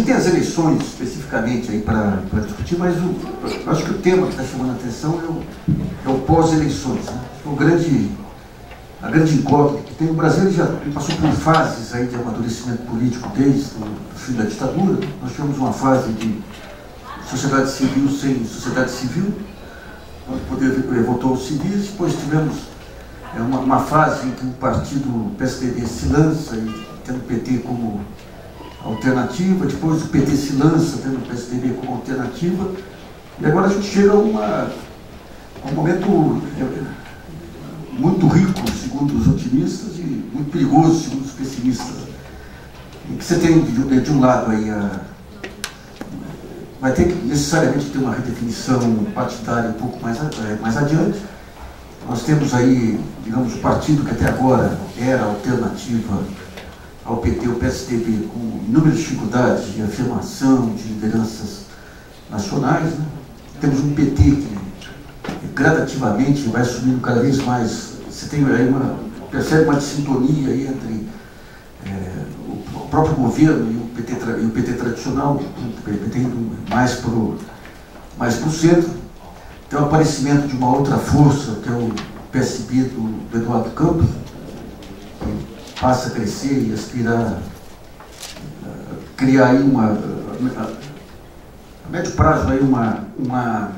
tem as eleições especificamente aí para discutir, mas eu acho que o tema que está chamando a atenção é o pós-eleições, né? A grande incógnita que tem. O Brasil ele já passou por fases aí de amadurecimento político desde o fim da ditadura. Nós tivemos uma fase de sociedade civil sem sociedade civil, onde o poder votou os civis. Depois tivemos uma fase em que o partido PSDB se lança e tendo o PT como alternativa, depois o PT se lança tendo o PSDB como alternativa, e agora a gente chega a um momento muito rico, segundo os otimistas, e muito perigoso, segundo os pessimistas, em que você tem, de um lado, aí vai ter que necessariamente ter uma redefinição partidária um pouco mais adiante. Nós temos aí, digamos, o partido que até agora era alternativa ao PT, o PSDB, com inúmeras dificuldades de afirmação de lideranças nacionais, né? Temos um PT que gradativamente vai subindo cada vez mais. Você tem aí percebe uma sintonia aí entre o próprio governo e o PT tradicional, o PT indo mais para o centro. Tem o aparecimento de uma outra força, que é o PSB do Eduardo Campos, que passa a crescer e aspirar a criar aí a médio prazo aí uma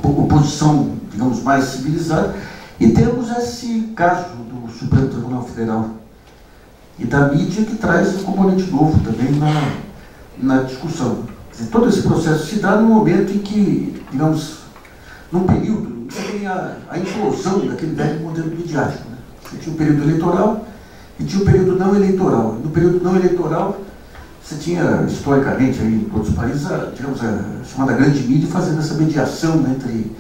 oposição, digamos, mais civilizada. E temos esse caso do Supremo Tribunal Federal e da mídia, que traz um componente novo também na discussão. Quer dizer, todo esse processo se dá no momento em que, digamos, num período em que você tem a implosão daquele velho modelo midiático, né? Você tinha um período eleitoral e tinha um período não eleitoral. No período não eleitoral, você tinha, historicamente, aí, em todos os países, digamos, a chamada grande mídia fazendo essa mediação, né, entre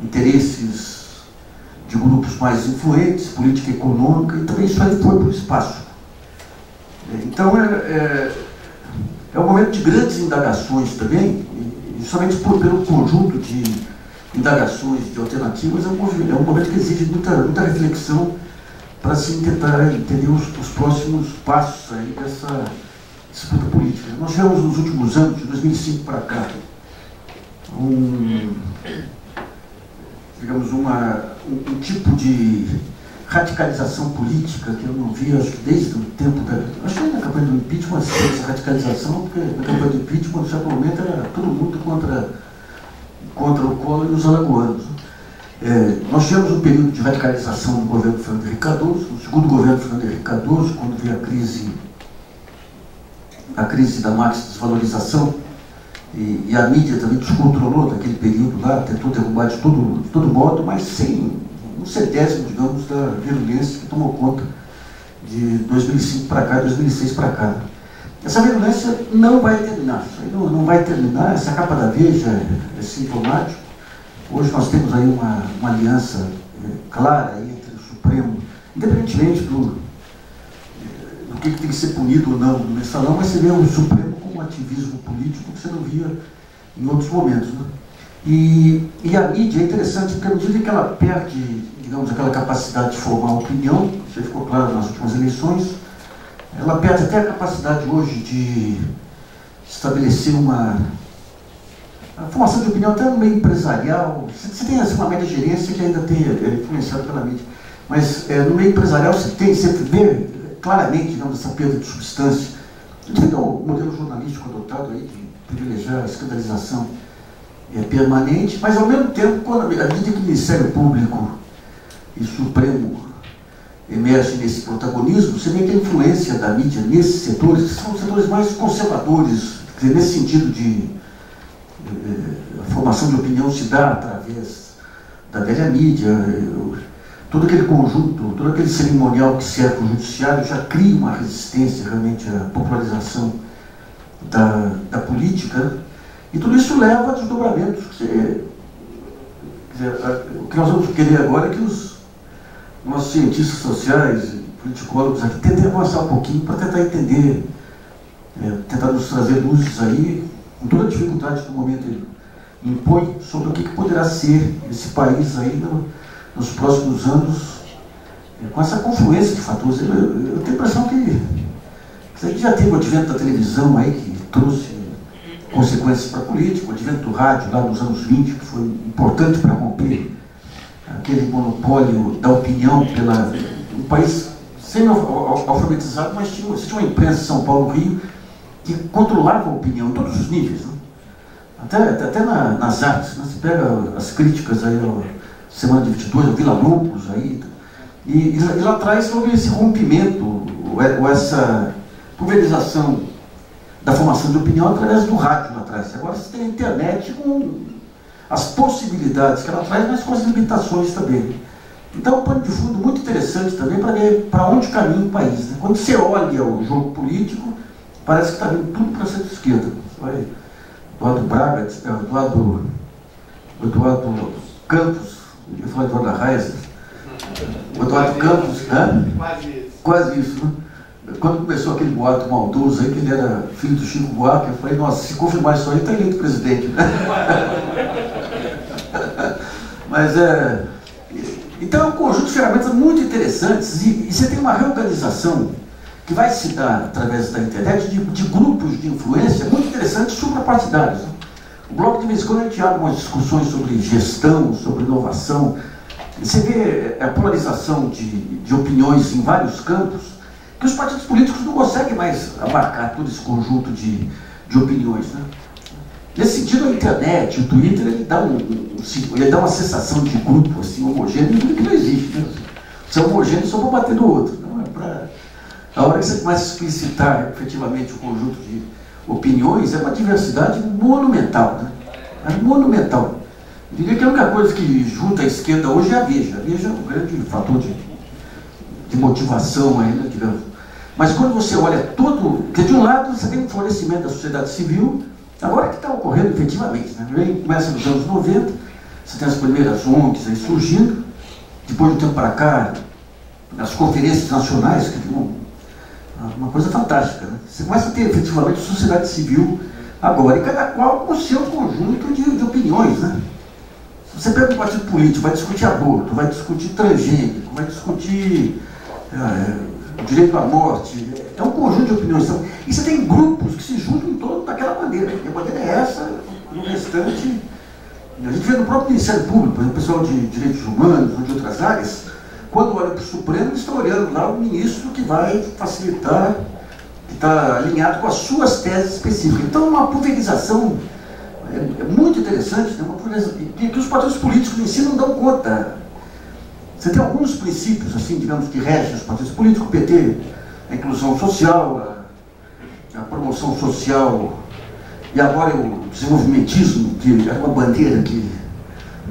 interesses de grupos mais influentes, política econômica, e também isso aí foi para o espaço. Então, é um momento de grandes indagações também, e justamente pelo conjunto de indagações, de alternativas, é um momento que exige muita reflexão para se tentar entender os próximos passos aí dessa disputa política. Nós tivemos nos últimos anos, de 2005 para cá, digamos, um tipo de radicalização política que eu não vi, acho que desde o tempo acho que na campanha do impeachment, essa radicalização, porque na campanha do impeachment, no certo momento, era todo mundo contra o Collor e os alagoanos. Nós tivemos um período de radicalização do governo Fernando Henrique Cardoso, no segundo governo Fernando Henrique Cardoso, quando veio a crise da máxima desvalorização, e a mídia também descontrolou naquele período lá, tentou derrubar de todo modo, mas sem um centésimo, digamos, da virulência que tomou conta de 2005 para cá, 2006 para cá. Essa virulência não vai terminar, isso aí não vai terminar. Essa capa da Veja é sintomático. Hoje nós temos aí uma aliança clara aí entre o Supremo, independentemente do que tem que ser punido ou não no mensalão, mas você vê o Supremo com um ativismo político que você não via em outros momentos, né? E a mídia é interessante porque à medida que ela perde, digamos, aquela capacidade de formar opinião, isso ficou claro nas últimas eleições, ela perde até a capacidade hoje de estabelecer a formação de opinião até no meio empresarial. Você tem assim, uma média gerência que ainda é influenciada pela mídia, mas no meio empresarial você vê claramente, digamos, essa perda de substância, devido ao modelo jornalístico adotado aí de privilegiar a escandalização permanente, mas ao mesmo tempo, à medida que o Ministério Público e o Supremo emergem nesse protagonismo, você vê que a influência da mídia nesses setores, que são os setores mais conservadores, quer dizer, nesse sentido de a formação de opinião se dá através da velha mídia, todo aquele conjunto, todo aquele cerimonial que cerca o judiciário já cria uma resistência realmente à popularização da política, e tudo isso leva a desdobramentos. O que nós vamos querer agora é que os nossos cientistas sociais e politicólogos aqui tentem avançar um pouquinho para tentar entender, tentar nos trazer luzes aí, com toda a dificuldade que o momento impõe, sobre o que poderá ser esse país aí nos próximos anos, com essa confluência de fatores. Eu tenho a impressão que já teve o advento da televisão aí, que trouxe consequências para a política, o advento do rádio lá nos anos 20, que foi importante para romper aquele monopólio da opinião pela um país semi-alfabetizado, mas tinha uma imprensa em São Paulo, Rio, que controlava a opinião em todos os níveis, né? Até nas artes, né? Você pega as críticas aí, Semana de 22, o Vila Lobos aí, e lá atrás houve esse rompimento, ou essa pulverização da formação de opinião através do rádio lá atrás. Agora você tem a internet com as possibilidades que ela traz, mas com as limitações também. Então é um pano de fundo muito interessante também para ver para onde caminha o país, né? Quando você olha o jogo político, parece que está vindo tudo para a centro-esquerda. Eduardo Braga, Eduardo Campos, eu ia falar Eduardo Arraes, o Eduardo Campos, quase isso, né? Quando começou aquele boato maldoso aí, que ele era filho do Chico Buarque, eu falei, nossa, se confirmar isso aí, está eleito presidente, né? Mas então é um conjunto de ferramentas muito interessantes e você tem uma reorganização que vai se dar através da internet de grupos de influência muito interessantes suprapartidários. O Bloco, de vez em quando, a gente abre umas discussões sobre gestão, sobre inovação. Você vê a polarização de opiniões em vários campos, que os partidos políticos não conseguem mais abarcar todo esse conjunto de opiniões, né? Nesse sentido, a internet, o Twitter, ele dá uma sensação de grupo assim, homogêneo, que não existe, né? Você é homogêneo só para bater no outro. Não é pra... A hora que você começa a explicitar efetivamente o conjunto de opiniões, é uma diversidade monumental, né? É monumental. Eu diria que a única coisa que junta a esquerda hoje é a Veja. A Veja é um grande fator de motivação aí, né, digamos. Mas quando você olha todo... Porque de um lado você tem um florescimento da sociedade civil, agora que está ocorrendo efetivamente, né? Começa nos anos 90, você tem as primeiras ONGs aí surgindo, depois de um tempo para cá, as conferências nacionais, que uma coisa fantástica, né? Você começa a ter efetivamente sociedade civil agora, e cada qual com o seu conjunto de opiniões, né? Você pega um partido político, vai discutir aborto, vai discutir transgênico, vai discutir direito à morte, é um conjunto de opiniões. E você tem grupos que se juntam em torno daquela bandeira, e a bandeira é essa, e o restante... A gente vê no próprio Ministério Público, por exemplo, o pessoal de direitos humanos ou de outras áreas, quando olha para o Supremo, eles estão olhando lá o ministro que vai facilitar, que está alinhado com as suas teses específicas. Então, é uma pulverização muito interessante, né? Que os partidos políticos em si não dão conta. Você tem alguns princípios, assim, digamos, que regem os partidos políticos, o PT, a inclusão social, a promoção social, e agora o desenvolvimentismo, que era uma bandeira que,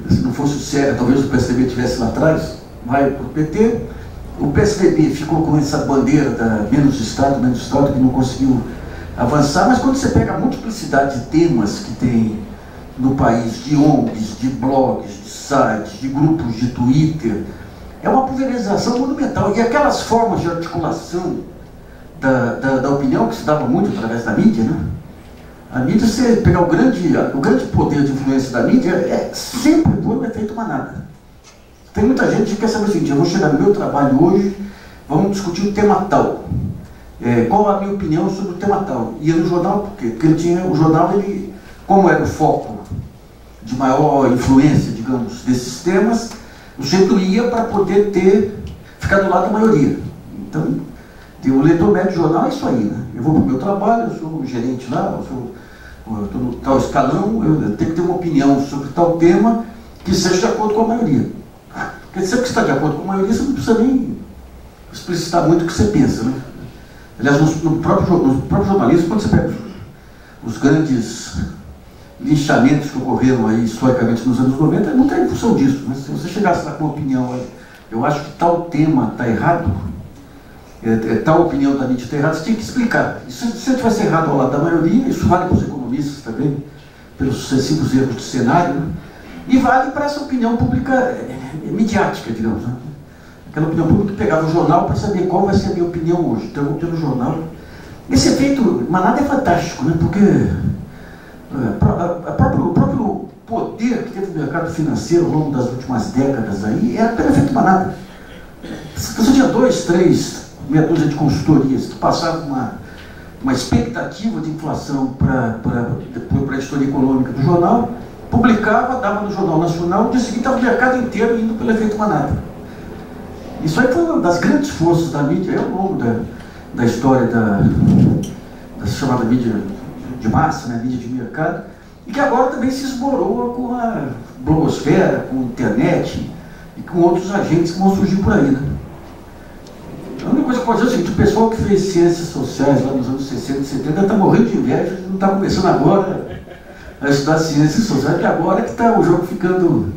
se não fosse séria, talvez o PSDB estivesse lá atrás, vai para o PT. O PSDB ficou com essa bandeira da menos Estado, que não conseguiu avançar, mas quando você pega a multiplicidade de temas que tem no país, de ONGs, de blogs, de sites, de grupos de Twitter, é uma pulverização monumental. E aquelas formas de articulação da opinião, que se dava muito através da mídia, né? A mídia, você pegar o grande poder de influência da mídia, sempre por um efeito manada. Tem muita gente que quer saber o seguinte: eu vou chegar no meu trabalho hoje, vamos discutir o tema tal. Qual a minha opinião sobre o tema tal? Ia no jornal, por quê? Porque o jornal, como era o foco de maior influência, digamos, desses temas, o centro ia para poder ficar do lado da maioria. Então, o leitor médio do jornal é isso aí, né? Eu vou para o meu trabalho, eu sou o gerente lá, eu estou no tal escalão, eu tenho que ter uma opinião sobre tal tema que seja de acordo com a maioria. Porque sempre que você está de acordo com a maioria, você não precisa nem explicitar muito o que você pensa, né? Aliás, no próprio jornalismo, quando você pega os grandes linchamentos que ocorreram aí historicamente nos anos 90, não tem função disso, né? Se você chegasse lá com uma opinião, eu acho que tal tema está errado, tal opinião da mídia está errada, você tinha que explicar. E se você tivesse errado ao lado da maioria, isso vale para os economistas também, pelos sucessivos erros de cenário, né? E vale para essa opinião pública midiática, digamos, né? Aquela opinião pública que pegava o jornal para saber qual vai ser a minha opinião hoje. Então eu vou ter no jornal. Esse efeito manada é fantástico, né? Porque o próprio poder que teve o mercado financeiro ao longo das últimas décadas aí era pelo efeito manada. Você tinha 2, 3, meia dúzia de consultorias que passavam uma expectativa de inflação para a história econômica do jornal, publicava, dava no Jornal Nacional, no dia seguinte estava o mercado inteiro indo pelo efeito manada. Isso aí foi uma das grandes forças da mídia ao longo da história da chamada mídia de massa, né, mídia de mercado, e que agora também se esborou com a blogosfera, com a internet e com outros agentes que vão surgir por aí, né? A única coisa que pode dizer é o seguinte: o pessoal que fez ciências sociais lá nos anos 60 e 70 está morrendo de inveja e não está começando agora a estudar ciências sociais, porque agora que está o jogo ficando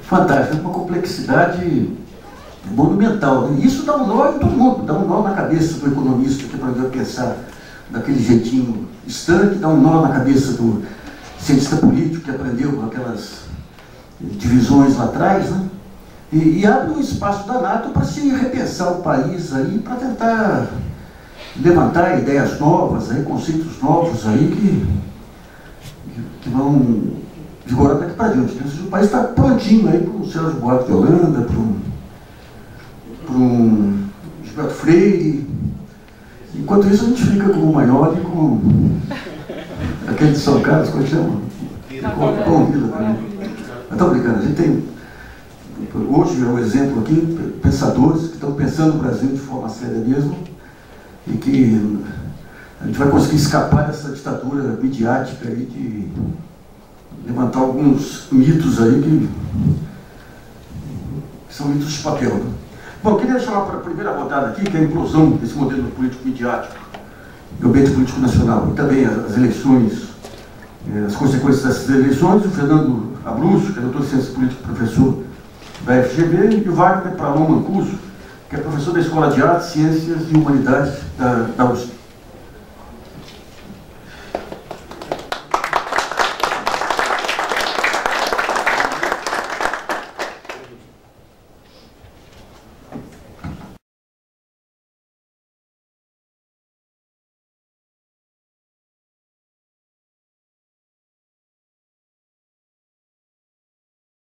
fantástico, uma complexidade monumental. E isso dá um nó em todo mundo, dá um nó na cabeça do economista que aprendeu a pensar daquele jeitinho estanque, dá um nó na cabeça do cientista político que aprendeu com aquelas divisões lá atrás, né? E abre um espaço danado para se repensar o país aí, para tentar levantar ideias novas, aí, conceitos novos aí que vão vigorar daqui para diante. O país está prontinho aí para o Sérgio Buarque de Holanda, para um Gilberto Freire. Enquanto isso a gente fica com o Maior e com aquele de São Carlos, como chama? Com o Vila também. Mas estou brincando, a gente tem... Hoje é um exemplo aqui, pensadores que estão pensando no Brasil de forma séria mesmo, e que a gente vai conseguir escapar dessa ditadura midiática aí, de levantar alguns mitos aí que são mitos de papel, né? Bom, eu queria chamar para a primeira rodada aqui, que é a implosão desse modelo político midiático do ambiente político nacional, e também as eleições, as consequências dessas eleições. O Fernando Abruzzo, que é doutor em Ciências Políticas e professor da FGV, e o Wagner Pralon Mancuso, que é professor da Escola de Artes, Ciências e Humanidades da USP.